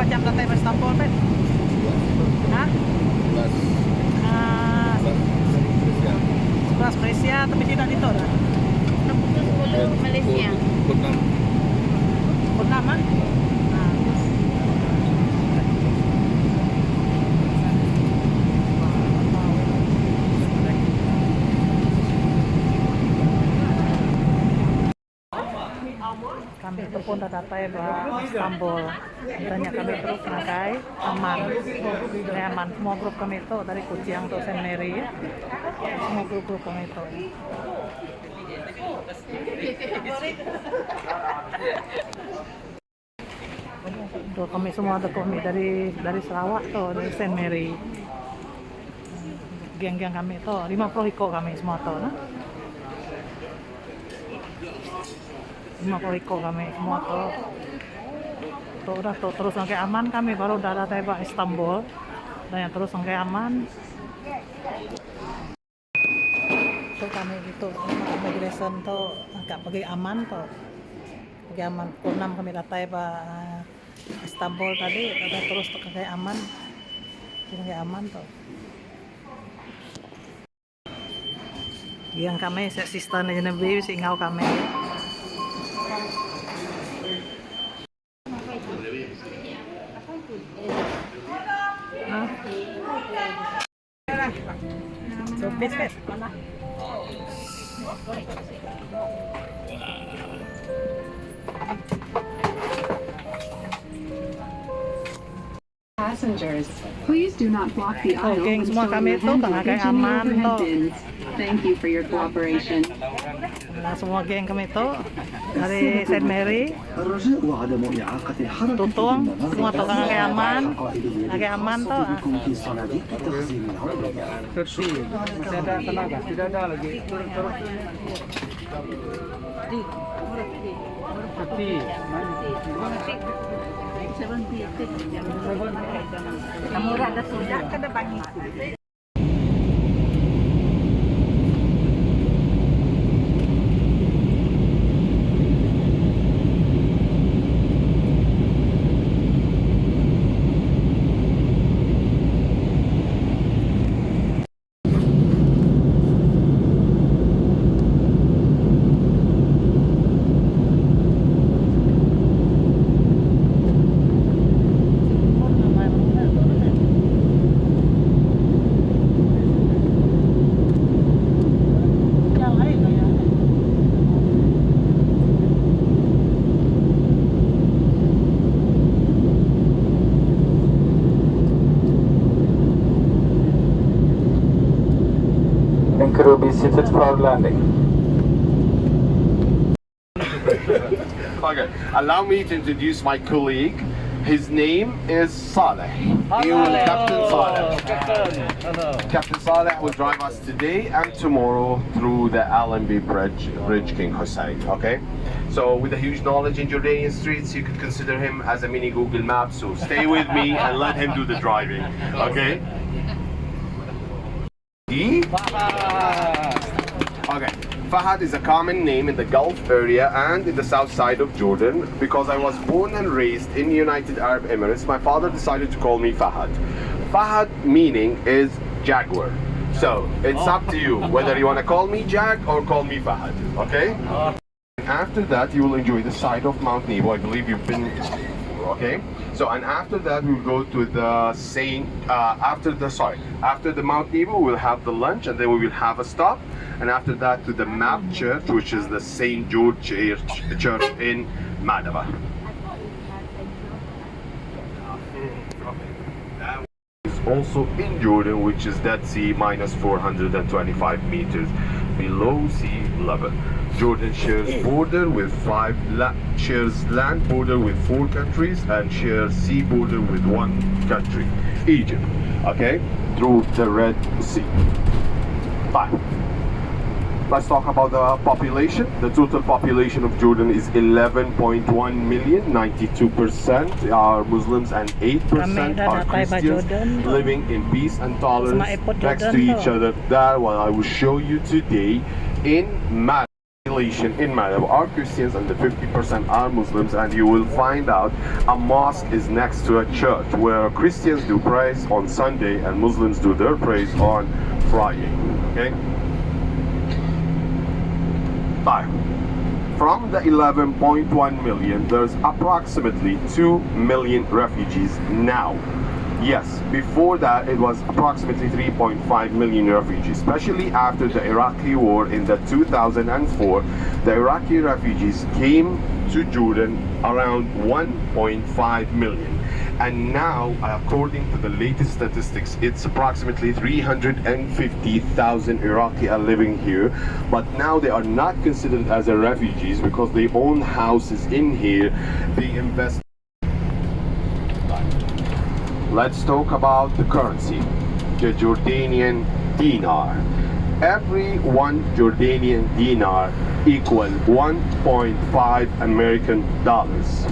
berapa jam datang ke Istanbul, Ben? Hah? 11 Malaysia, tapi tidak di Tor. 10 Malaysia. Purnam, ah? Kami itu pun datang ke Istanbul. Tanya kami terus ngakai aman. Ini aman. Semua grup kami itu dari Kucing untuk Saint Mary. Semua grup kami itu. Tuh kami semua ada kami dari Sarawak tuh, dari Saint Mary. Geng-geng kami itu 50 iko kami semua tuh. Nah. 50 iko kami semua tuh. Tuh udah tuh terus sampai aman kami baru udah datang ke Istanbul. Dan yang terus sampai aman. Tuh kami gitu immigration tuh agak pergi aman tuh. Pergi aman. Purnam kami datang ke Istanbul tadi udah terus tuh kayak aman. Kayak aman tuh. Yang kami sistem aja nabi si ngau kami. So bit. Passengers, please do not block the aisle Geng and semua store kami your itu hand tengah kayak luggage in the aman overhead tuh. bins. Thank you for your cooperation. Nah, semua geng kami itu dari Saint Mary, Tutung, semua tukang kayak aman tuh. Tersi, masih ada tenaga, tidak ada lagi. Murah dah sudah kada bagi. And crew be seated for landing. Okay, allow me to introduce my colleague. His name is Saleh. Captain Saleh. Captain Saleh will drive us today and tomorrow through the Allenby Bridge King Hussein. Okay, so with a huge knowledge in Jordanian streets, you could consider him as a mini Google Maps. So stay with me and let him do the driving. Okay. Okay. Fahad is a common name in the Gulf area and in the south side of Jordan. Because I was born and raised in the United Arab Emirates, my father decided to call me Fahad. Fahad meaning is jaguar. So it's up to you whether you want to call me Jag or call me Fahad. Okay? After that, you will enjoy the sight of Mount Nebo. I believe you've been. Okay, so and after that we'll go to the after the Mount Nebo we'll have the lunch, and then we will have a stop, and after that to the Map Church, which is the St. George Church in Madaba. That is also in Jordan, which is Dead Sea minus 425 meters below sea level. Jordan shares border with shares land border with 4 countries and shares sea border with 1 country, Egypt. Okay, through the Red Sea. Bye. Let's talk about the population. The total population of Jordan is 11.1 million. 92% are Muslims and 8% are Christians, living in peace and tolerance next to each other. That what I will show you today in Madaba. in Malabo are Christians and the 50% are Muslims, and you will find out a mosque is next to a church where Christians do praise on Sunday and Muslims do their praise on Friday. Okay? Bye. From the 11.1 million, there's approximately 2 million refugees now. Yes, before that it was approximately 3.5 million refugees, especially after the Iraqi war in the 2004. The Iraqi refugees came to Jordan around 1.5 million. And now, according to the latest statistics, it's approximately 350,000 Iraqi are living here. But now they are not considered as a refugees because they own houses in here. They invest. Let's talk about the currency, the Jordanian dinar. Every one Jordanian dinar equal 1.5 American dollars.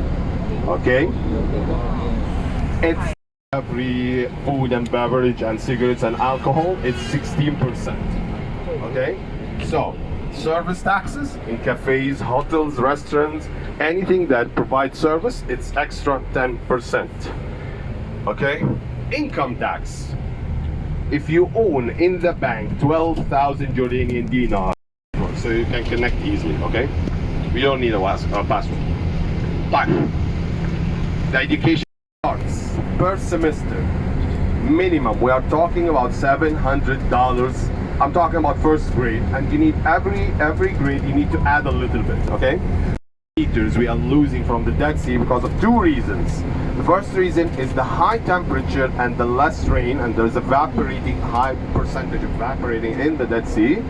Okay? It's every food and beverage and cigarettes and alcohol, it's 16%. Okay? So, service taxes in cafes, hotels, restaurants, anything that provides service, it's extra 10%. Okay? Income tax. If you own in the bank 12,000 Jordanian dinars, so you can connect easily, okay? We don't need a password. But the education starts per semester. Minimum, we are talking about $700. I'm talking about first grade, and you need every grade you need to add a little bit, okay? Meters we are losing from the Dead Sea because of two reasons. The first reason is the high temperature and the less rain, and there's high percentage of evaporating in the Dead Sea.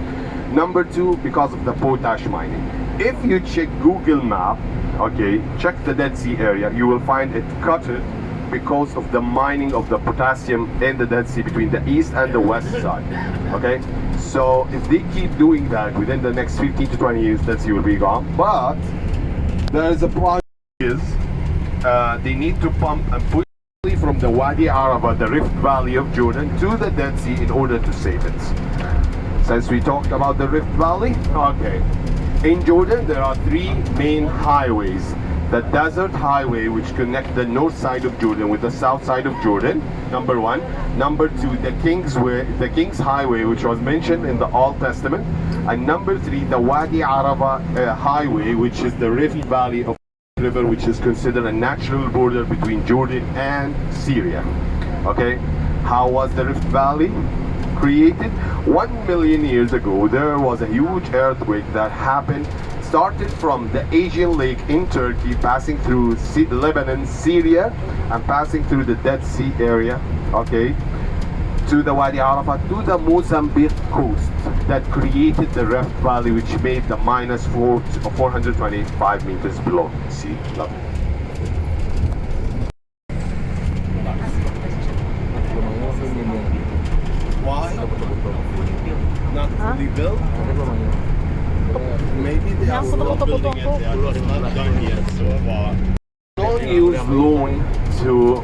Number two, because of the potash mining. If you check Google Map, okay, check the Dead Sea area, you will find it cutted because of the mining of the potassium in the Dead Sea between the east and the west side. Okay, so if they keep doing that within the next 15 to 20 years, Dead Sea will be gone. But there is a problem is they need to pump and push from the Wadi Araba, the Rift Valley of Jordan, to the Dead Sea in order to save it. Since we talked about the Rift Valley, okay. In Jordan, there are three main highways. The Desert Highway, which connects the north side of Jordan with the south side of Jordan, number one. Number two, the King's Highway, which was mentioned in the Old Testament. And number three, the Wadi Araba Highway, which is the Rift Valley of River, which is considered a natural border between Jordan and Syria. Okay, how was the Rift Valley created? 1 million years ago, there was a huge earthquake that happened, started from the Aegean Lake in Turkey, passing through Lebanon, Syria, and passing through the Dead Sea area, okay, to the Wadi Arafat, to the Mozambique coast, that created the Rift Valley, which made the minus 425 meters below sea level. Why? Not fully built? Maybe they are still building it, they are just not done yet so far. Don't use loan to,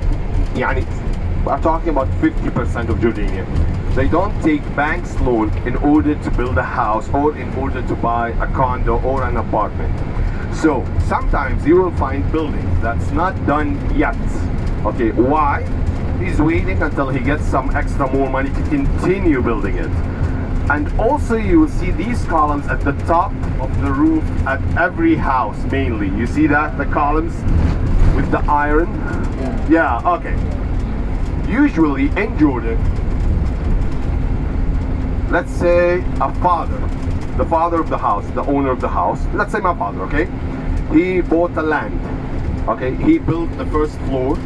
I'm talking about 50% of Jordanian. They don't take banks loan in order to build a house or in order to buy a condo or an apartment. So sometimes you will find buildings that's not done yet. Okay, why? He's waiting until he gets some extra more money to continue building it. And also you will see these columns at the top of the roof at every house mainly. You see that? The columns with the iron? Yeah, okay. Usually in Jordan, let's say a father, the father of the house, the owner of the house, let's say my father, okay? He bought the land, okay? He built the first floor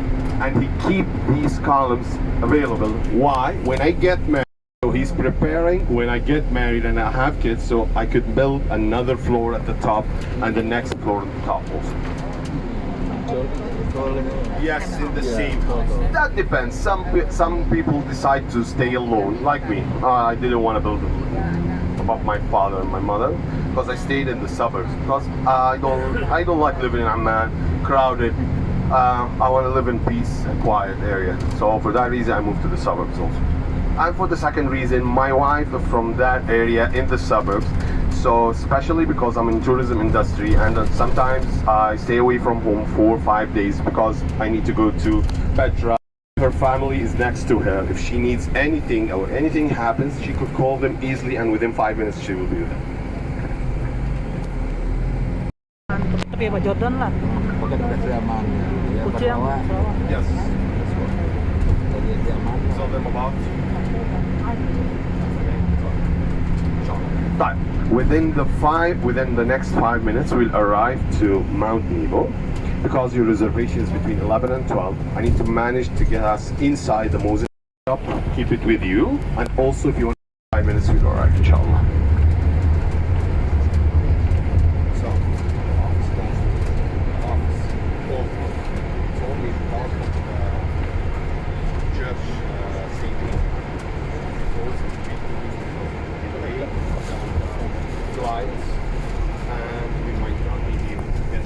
and he keep these columns available. Why? When I get married, so he's preparing when I get married and I have kids, so I could build another floor at the top and the next floor at the top also. Yes, in the same house. That depends. Some people decide to stay alone, like me. I didn't want to build above my father and my mother because I stayed in the suburbs. Because I don't like living in Amman, crowded. I want to live in peace and quiet area. So for that reason, I moved to the suburbs also. And for the second reason, my wife is from that area in the suburbs. So especially because I'm in tourism industry, and sometimes I stay away from home 4 or 5 days because I need to go to Petra. Her family is next to her. If she needs anything or anything happens, she could call them easily, and within 5 minutes she will be there. Tapi Pak Jordan lah. Pakai dikasih aman. Ya, Kucing. pertama. Yes. Jadi dia aman. Tell them about. But within the next 5 minutes, we'll arrive to Mount Nebo. Because your reservation is between 11 and 12, I need to manage to get us inside the Moses shop, keep it with you, and also if you want 5 minutes, we'll arrive, inshallah. So, and we might not be able to get.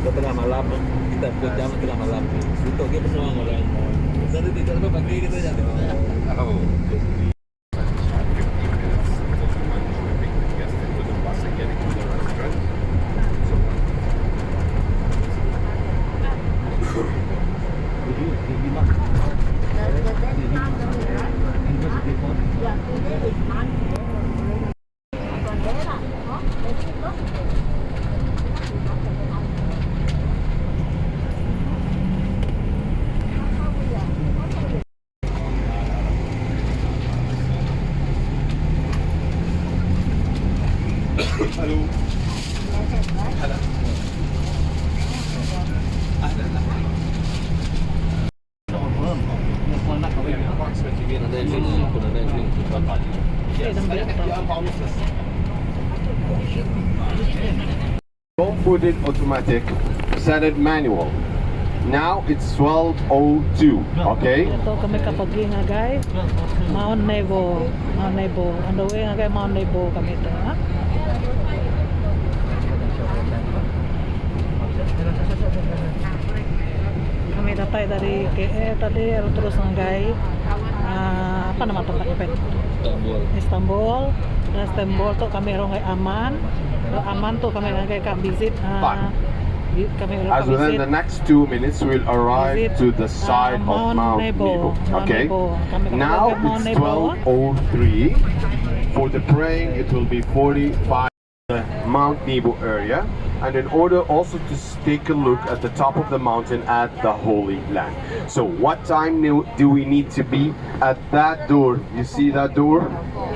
Kita tengah malam, kita jam tengah malam. Untuk dia bersama orang. Jadi tidak apa pagi kita jadi. Oh. Hello. Hello. Don't put it automatic, set it manual. Now it's 12:02, okay? Ito kami kapagi nga guys. Mount Nebo. Mount Nebo. On the way nga guys, Mount Nebo kami ito. Ha? Kami datay dari KE tadi terus nga guys. Apa nama tempatnya Pak? Istanbul. Dan Istanbul tuh kami rongai aman. Aman tuh kami ngai visit. As within the next 2 minutes, we'll arrive to the side of Mount Nebo. Okay. Now it's 12:03. For the praying, it will be 45. The Mount Nebo area, and in order also to take a look at the top of the mountain at the Holy Land. So what time do we need to be at that door? You see that door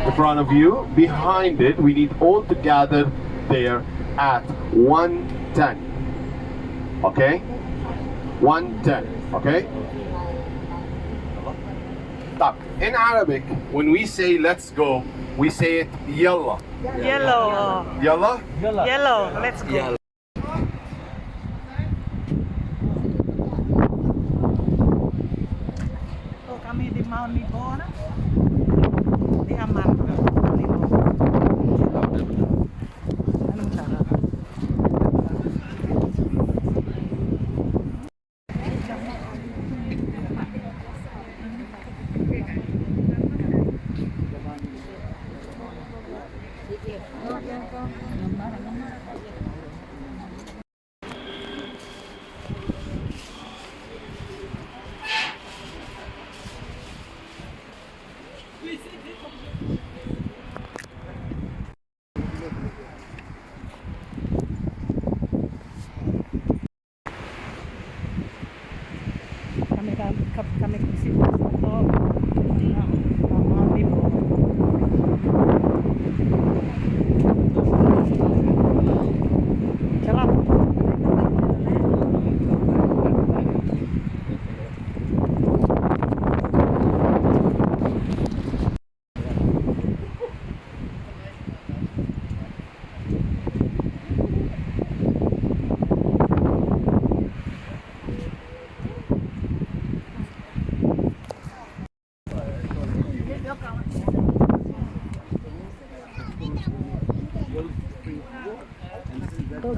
in front of you? Behind it, we need all to gather there at 1:10. Okay? 1:10. Okay? Stop. In Arabic, when we say let's go, we say it yalla. Yellow. Yalla? Yellow. Let's go. Oh, kami di Mount Nebo na. Di aman. Mount Nebo. Anong cara? Kami visit untuk Mount Nebo. Jalan.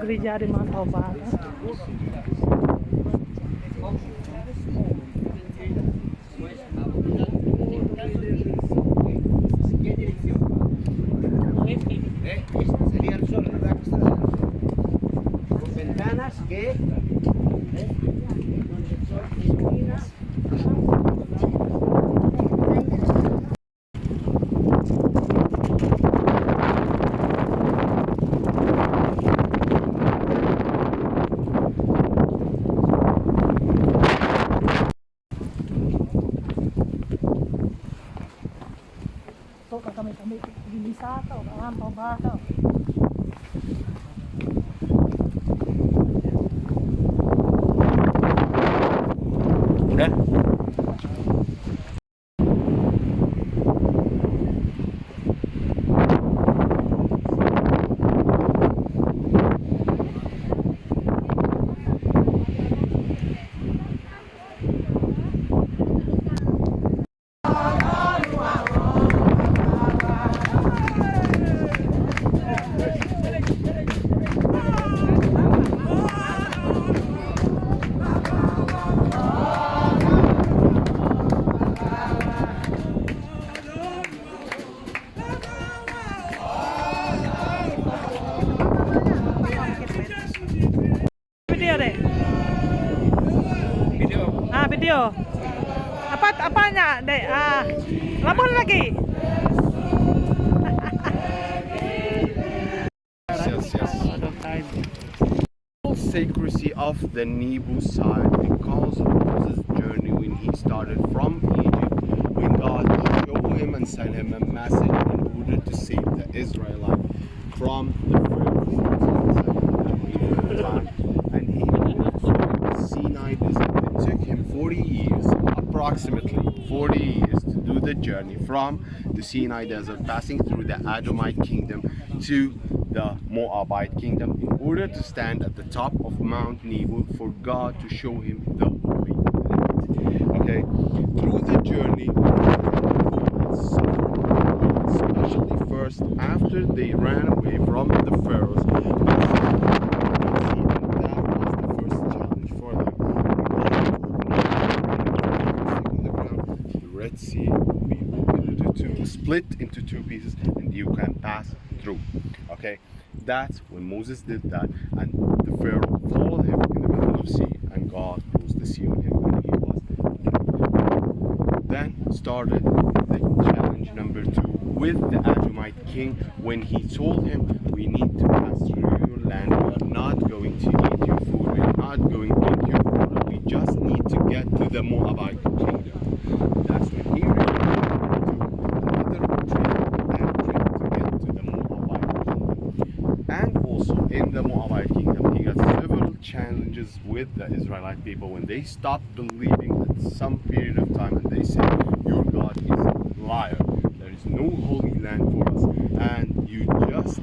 gereja di Mount Toba. Sería el sol, ¿verdad? Con ventanas que donde el sol ilumina. Tuh kami bisa tuh, Mount Toba tuh. Udah? Video deh. Video. Video. Apanya, deh? Lamun lagi. Secrecy of the Nebu side because of Moses' journey when he started from Egypt, when God showed him and sent him a message in order to save the Israelites from the Pharaoh. And he went through the Sinai desert. It took him 40 years, approximately 40 years, to do the journey from the Sinai desert, passing through the Edomite kingdom to the Moabite kingdom in order to stand at the top of Mount Nebo for God to show him the holy land. Okay, through the journey, especially first after they ran away from the pharaohs, and that was the first challenge for them. The Red Sea will be opened into two, split into two pieces, and you can pass through. Okay, that's when Moses did that, and the Pharaoh followed him in the middle of the sea, and God closed the sea on him, and he was dead. Then started the challenge number 2 with the Edomite king, when he told him, we need to pass through your land, we are not going to eat your food, we are not going to eat your water, we just need to get to the Moabite kingdom. That's when he realized and also in the Moabite kingdom, he got several challenges with the Israelite people when they stopped believing at some period of time, and they said, your God is a liar, there is no holy land for us, and you just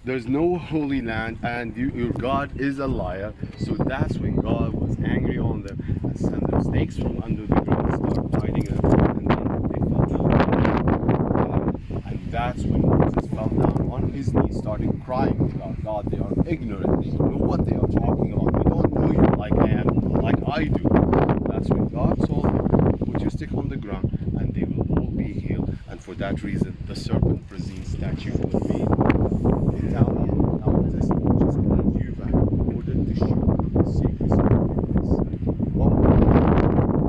there's no holy land, and your God is a liar. So that's when God was angry on them and sent them snakes from under the ground, start biting them, and then they fell down. And that's when Moses fell down on his knees, starting crying to God. God, they are ignorant, they don't know what they are talking about, they don't know you like I do. That's when God told him, put your stick on the ground and they will all be healed. And for that reason, the serpent presine statue was made Italian nowadays, which is called Juva, in order to show the secrecy of this. One more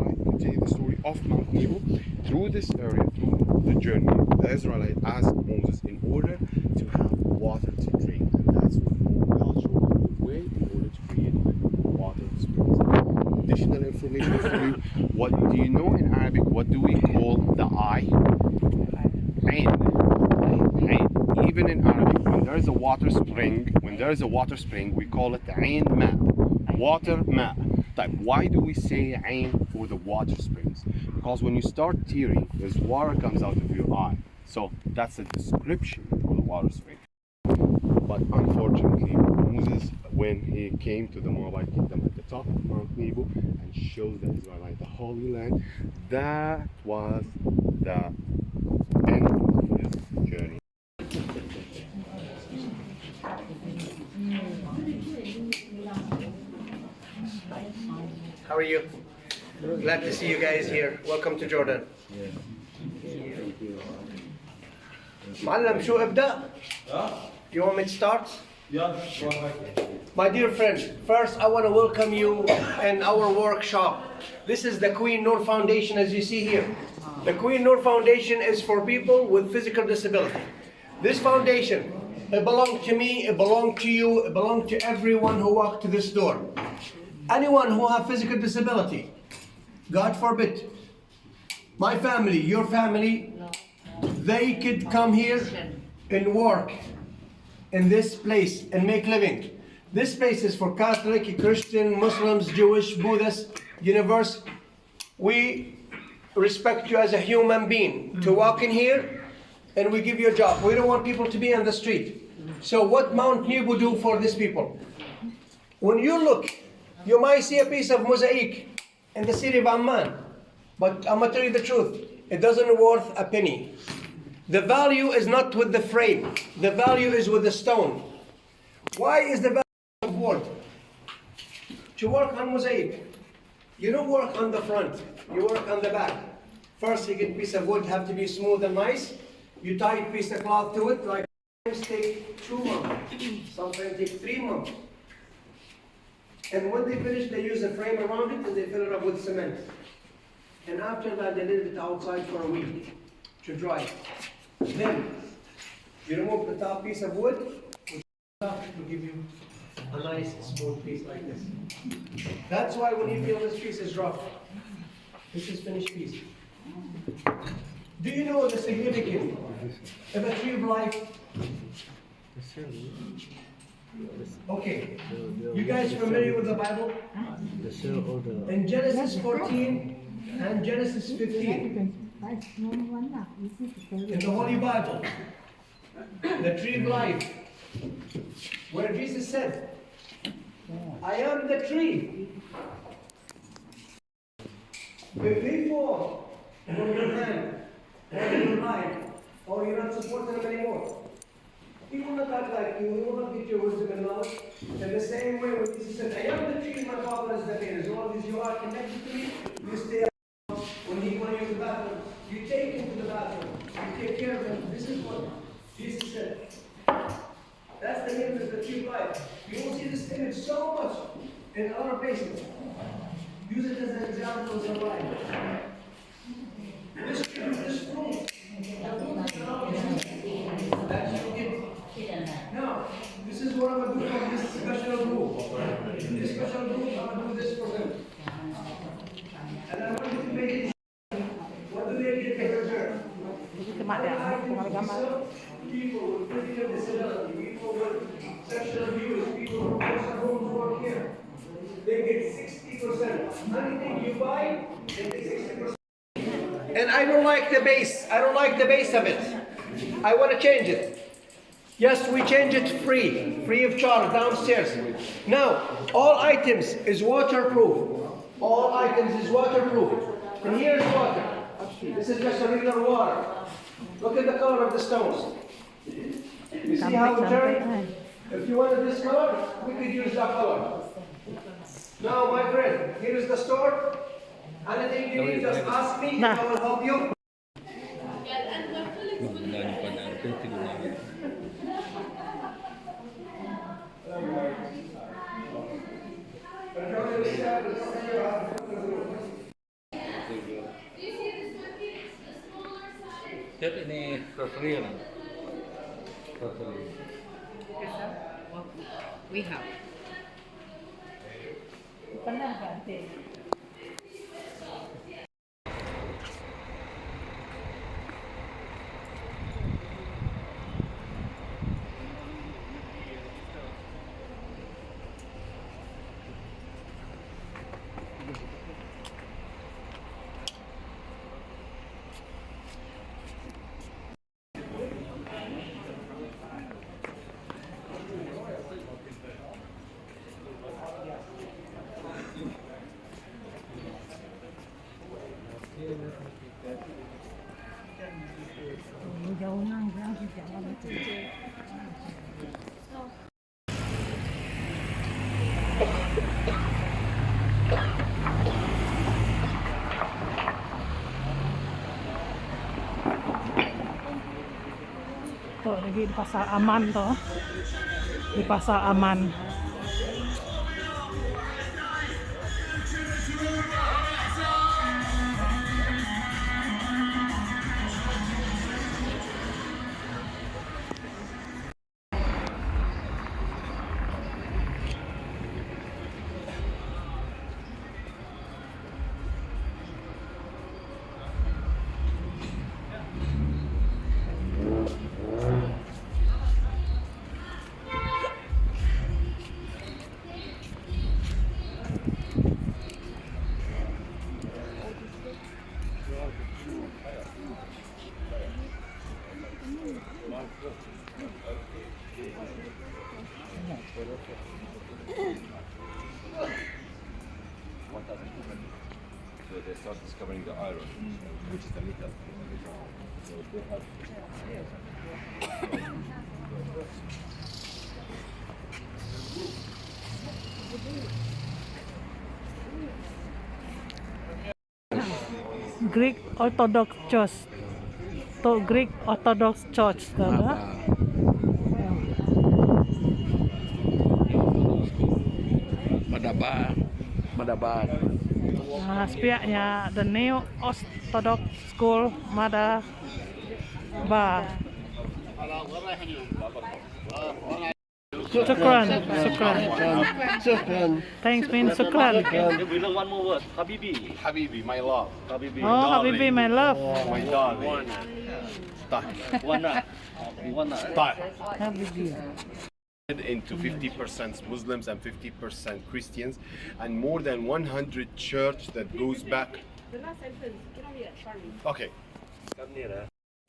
I continue the story of Mount Nebo. Through this area, through the journey, the Israelites asked Moses in order to have water to drink, and that's when God showed them the way in order to create water springs. Additional information for you. What do you know in Arabic? What do we call the eye? Ain. Ain. Even in Arabic, when there is a water spring, we call it Ain Ma. Water Ma. Why do we say Ain for the water springs? Because when you start tearing, there's water comes out of your eye. So that's a description for the water spring. But unfortunately, Moses, when he came to the Moabite kingdom at the top of Mount Nebo and showed the Israelites the Holy Land, that was the are you? Glad to see you guys here. Welcome to Jordan. معلم شو ابدأ؟ You want me to start? My dear friend, first I want to welcome you in our workshop. This is the Queen Noor Foundation, as you see here. The Queen Noor Foundation is for people with physical disability. This foundation, it belongs to me, it belongs to you, it belongs to everyone who walked to this door. Anyone who has physical disability, God forbid, my family, your family, they could come here and work in this place and make living. This place is for Catholic, Christian, Muslims, Jewish, Buddhist, universe. We respect you as a human being to walk in here, and we give you a job. We don't want people to be on the street. So what Mount Nebo do for these people? When you look, you might see a piece of mosaic in the city of Amman, but I'm gonna tell you the truth, it doesn't worth a penny. The value is not with the frame, the value is with the stone. Why is the value of wood? To work on mosaic, you don't work on the front, you work on the back. First you get a piece of wood, have to be smooth and nice. You tie a piece of cloth to it, like sometimes take 2 months, sometimes take 3 months. And when they finish, they use a frame around it and they fill it up with cement. And after that, they leave it outside for a week to dry. Then, you remove the top piece of wood, which will give you a nice smooth piece like this. That's why when you feel this piece is rough, this is finished piece. Do you know the significance of a tree of life? Okay, you guys familiar with the Bible? In Genesis 14 and Genesis 15, in the Holy Bible, the tree of life, where Jesus said, I am the tree. If they fall from your hand, or in your life, or you're not supporting them anymore, he will not act like you, he will not get your wisdom and knowledge. In the same way, when Jesus said, I am the tree, my Father is the vine. As long as you are connected to me, you stay up. When he went to the bathroom, you take him to the bathroom. You take care of him. This is what Jesus said. That's the image of the tree of life. You will see this image so much in other places. Use it as an example of your life. This tree, this fruit, that you get. Now, this is what I'm going to do for this special group. This special group, I'm going to do this for them. And I want you to make it. What do they get to return? People with physical disability, people with sexual abuse, people who homes work here. They get 60%. Anything you buy, they get 60%. And I don't like the base. I don't like the base of it. I want to change it. Yes, we change it free of charge downstairs. Now, all items is waterproof. All items is waterproof. And here's water. This is just a regular water. Look at the color of the stones. You see how it turned? If you wanted this color, we could use that color. Now, my friend, here is the store. Anything you need, just ask me and I will help you. Chef, ini grocery lang. Grocery. We have. Tuh, lagi di pasar aman tuh. Di pasar aman. So they start discovering the iron, which is the metal. So they have Greek Orthodox Church. Tuh Greek Orthodox Church tuh. Madaban. Nah, spiaknya the New Orthodox School Mada Ba. Shukran, shukran. Thanks, man, shukran. We learn one more word. Habibi. Habibi, my love. Habibi. Oh, Habibi, my love. My darling. Wana. Wana. Habibi. Into 50% Muslims and 50% Christians, and more than 100 church that goes back. Okay.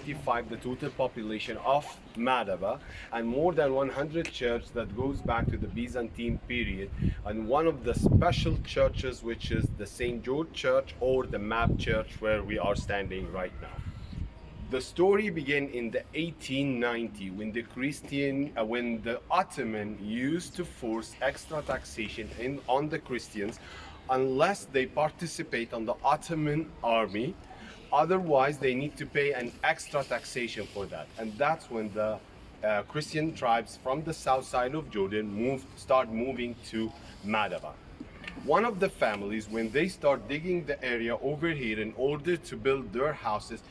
55 the total population of Madaba, and more than 100 church that goes back to the Byzantine period, and one of the special churches which is the St. George Church or the Map Church where we are standing right now. The story began in the 1890 when when the Ottoman used to force extra taxation on the Christians unless they participate on the Ottoman army. Otherwise, they need to pay an extra taxation for that, and that's when the Christian tribes from the south side of Jordan start moving to Madaba. One of the families, when they start digging the area over here in order to build their houses,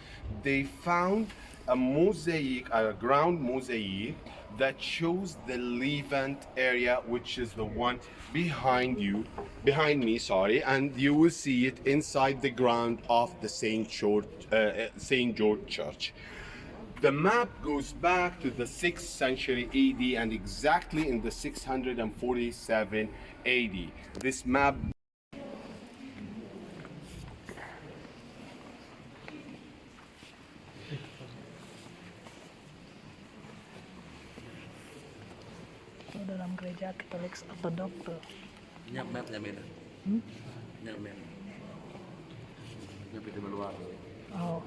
they found a mosaic, a ground mosaic that shows the Levant area, which is the one behind me, sorry, and you will see it inside the ground of the St. George Church. The map goes back to the 6th century AD and exactly in the 647 AD. This map Tuh dalam gereja Katolik Orthodox tuh. Nyak mapnya beda. Nyak map. Nyak beda luar. Oh.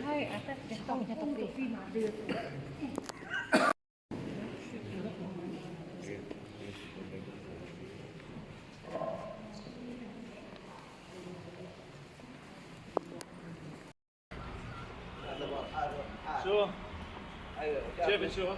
Hai, atas jatuhnya topi. Sure. Chef, sure.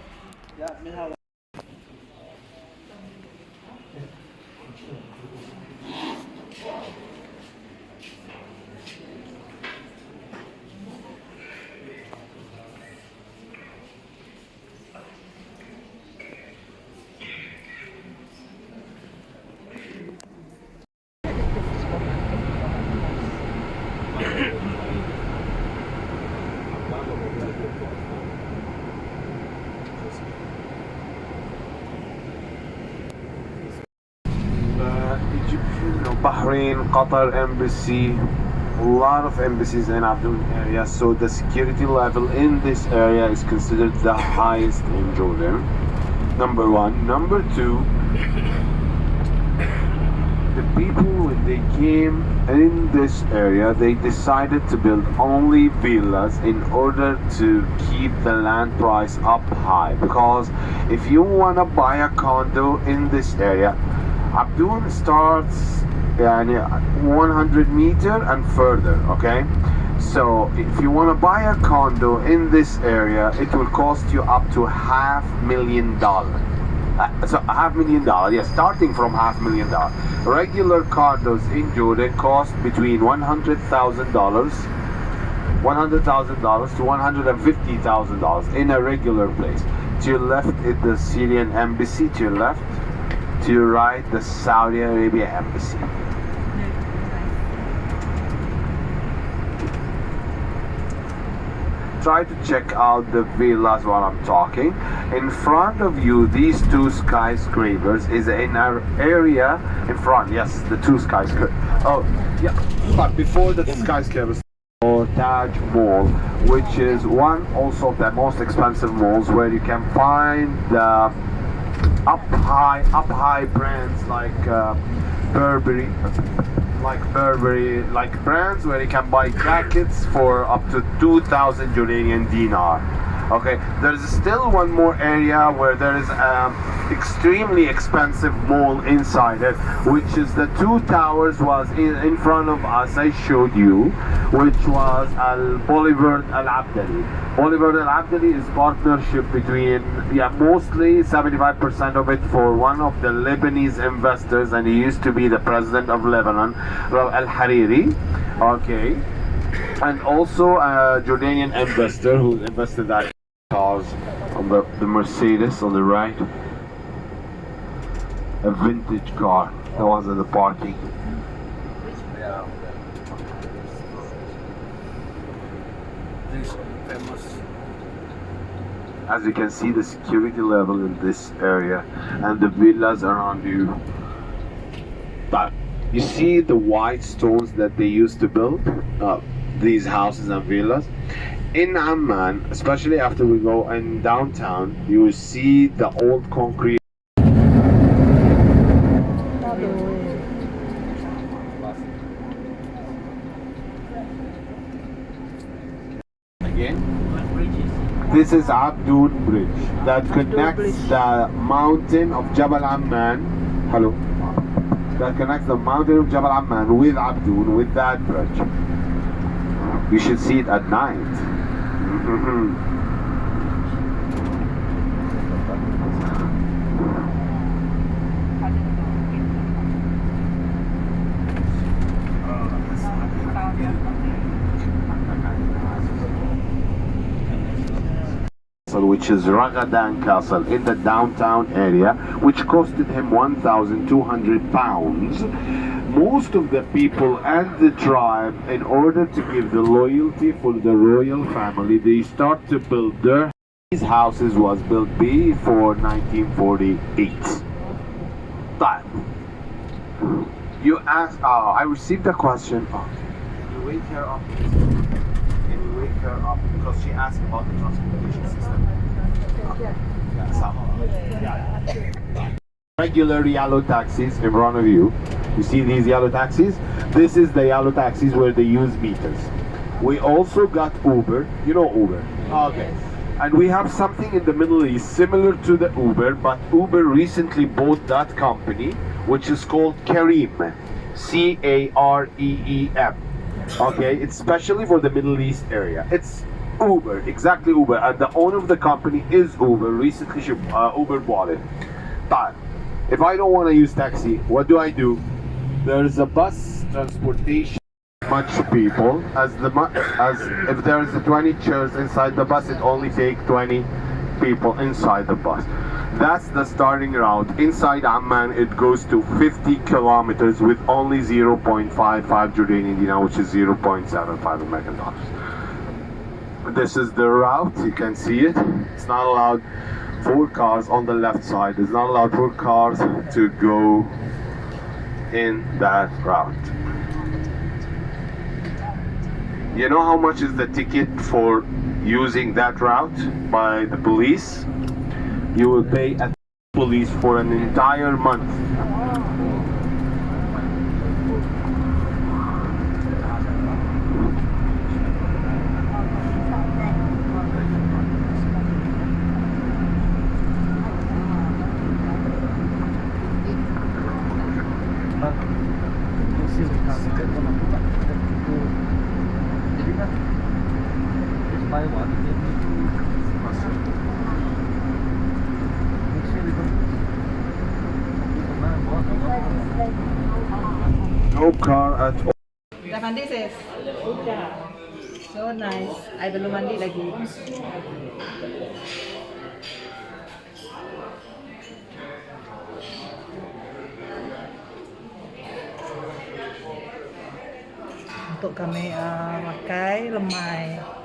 Bahrain, Qatar embassy, a lot of embassies in Abdul area, so the security level in this area is considered the highest in Jordan. Number one. Number two, the people when they came in this area, they decided to build only villas in order to keep the land price up high, because if you want to buy a condo in this area, Abdul starts 100 meter and further, okay? So if you want to buy a condo in this area, it will cost you up to $500,000. So $500,000, yes, starting from $500,000. Regular condos in Jordan cost between $100,000 to $150,000 in a regular place. To your left is the Syrian embassy, to your left. To your right, the Saudi Arabia embassy. Try to check out the villas while I'm talking. In front of you, these two skyscrapers is in our area in front. Yes, the two skyscrapers. Oh, yeah. But before the skyscrapers, or Taj Mall, which is one also of the most expensive malls where you can find the up high brands like Burberry, like brands where you can buy jackets for up to 2,000 Jordanian dinar. Okay, there's still one more area where there is extremely expensive mall inside it, which is the two towers was in front of us. I showed you, which was Boulevard Al Abdali. Boulevard Al Abdali is partnership between mostly 75% of it for one of the Lebanese investors, and he used to be the president of Lebanon, Al Hariri. Okay, and also a Jordanian investor who invested that cars on the Mercedes on the right, a vintage car that was in the parking. As you can see, the security level in this area and the villas around you. But you see the white stones that they used to build these houses and villas. In Amman, especially after we go in downtown, you will see the old concrete. Again, this is Abdul Bridge that connects the mountain of Jabal Amman. Hello. That connects the mountain of Jabal Amman with Abdul, with that bridge. You should see it at night. Which is Ragadan Castle in the downtown area, which costed him 1,200 pounds. Most of the people and the tribe, in order to give the loyalty for the royal family, they start to build these houses was built before 1948. But you ask, I received a question. Can you wake her up? Can you wake her up? Because she asked about the transportation system. Regular yellow taxis in front of you. You see these yellow taxis? This is the yellow taxis where they use meters. We also got Uber. You know Uber? Okay. And we have something in the Middle East similar to the Uber, but Uber recently bought that company, which is called Careem. C-A-R-E-E-M. Okay, it's specially for the Middle East area. It's Uber, exactly Uber, and the owner of the company is Uber. Recently, Uber bought it. But if I don't want to use taxi, what do? There is a bus transportation. Much people as if there is 20 chairs inside the bus, it only takes 20 people inside the bus. That's the starting route. Inside Amman, it goes to 50 kilometers with only 0.55 Jordanian dinar, which is 0.75 American dollars. This is the route. You can see it. It's not allowed 4 cars on the left side. It's not allowed 4 cars to go in that route. You know how much is the ticket for using that route by the police? You will pay at police for an entire month. No car at all. Udah mandi, sis? Udah. So nice. Ay, belum mandi lagi. Untuk kami makai lemai.